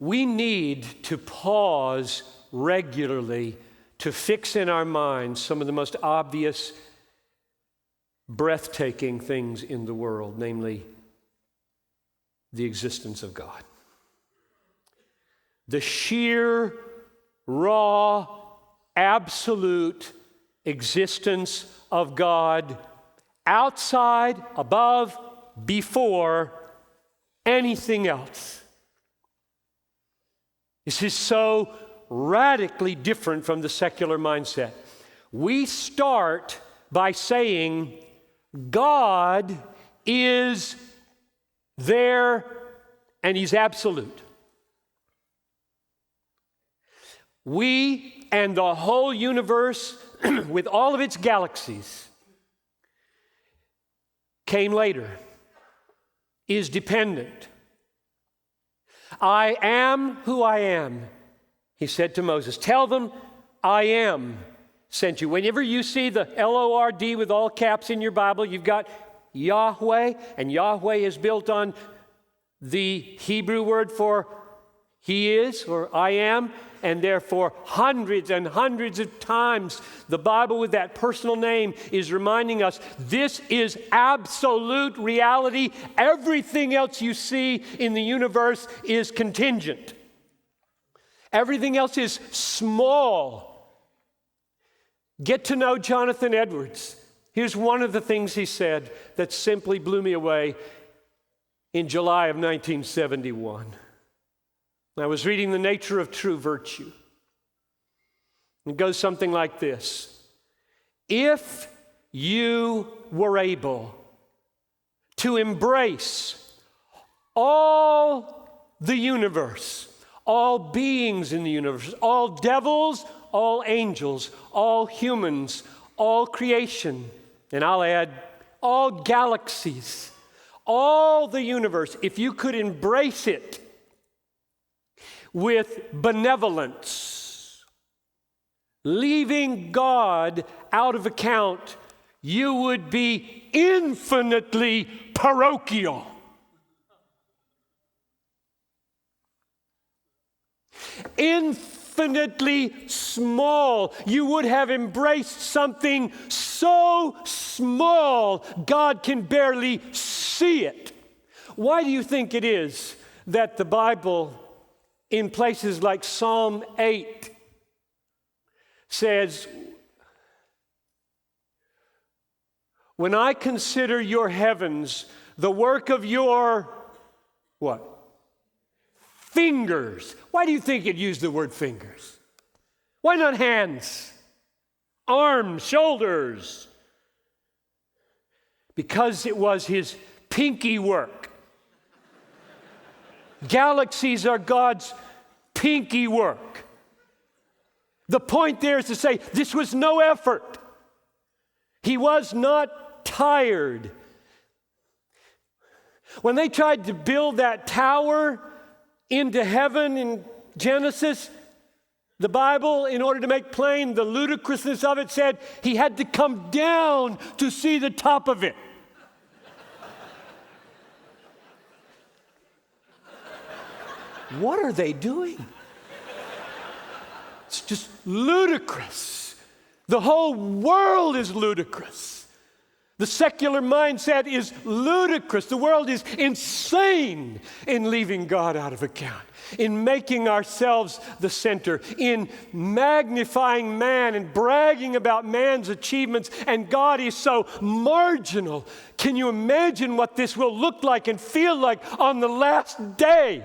we need to pause regularly to fix in our minds some of the most obvious, breathtaking things in the world, namely the existence of God. The sheer, raw, absolute existence of God, outside, above, before anything else. This is so radically different from the secular mindset. We start by saying God is there and He's absolute. We and the whole universe with all of its galaxies came later, is dependent. I am who I am, He said to Moses. Tell them, I am sent you. Whenever you see the L-O-R-D with all caps in your Bible, you've got Yahweh, and Yahweh is built on the Hebrew word for He is, or I am, and therefore hundreds and hundreds of times the Bible with that personal name is reminding us this is absolute reality. Everything else you see in the universe is contingent. Everything else is small. Get to know Jonathan Edwards. Here's one of the things he said that simply blew me away in July of 1971. I was reading The Nature of True Virtue. It goes something like this. If you were able to embrace all the universe, all beings in the universe, all devils, all angels, all humans, all creation, and I'll add all galaxies, all the universe, if you could embrace it with benevolence, leaving God out of account, you would be infinitely parochial. Infinitely small. You would have embraced something so small, God can barely see it. Why do you think it is that the Bible, in places like Psalm 8, says, when I consider your heavens, the work of your, what? Fingers. Why do you think it used the word fingers? Why not hands, arms, shoulders? Because it was His pinky work. Galaxies are God's pinky work. The point there is to say this was no effort. He was not tired. When they tried to build that tower into heaven in Genesis, the Bible, in order to make plain the ludicrousness of it, said He had to come down to see the top of it. What are they doing? It's just ludicrous. The whole world is ludicrous. The secular mindset is ludicrous. The world is insane in leaving God out of account, in making ourselves the center, in magnifying man and bragging about man's achievements, and God is so marginal. Can you imagine what this will look like and feel like on the last day?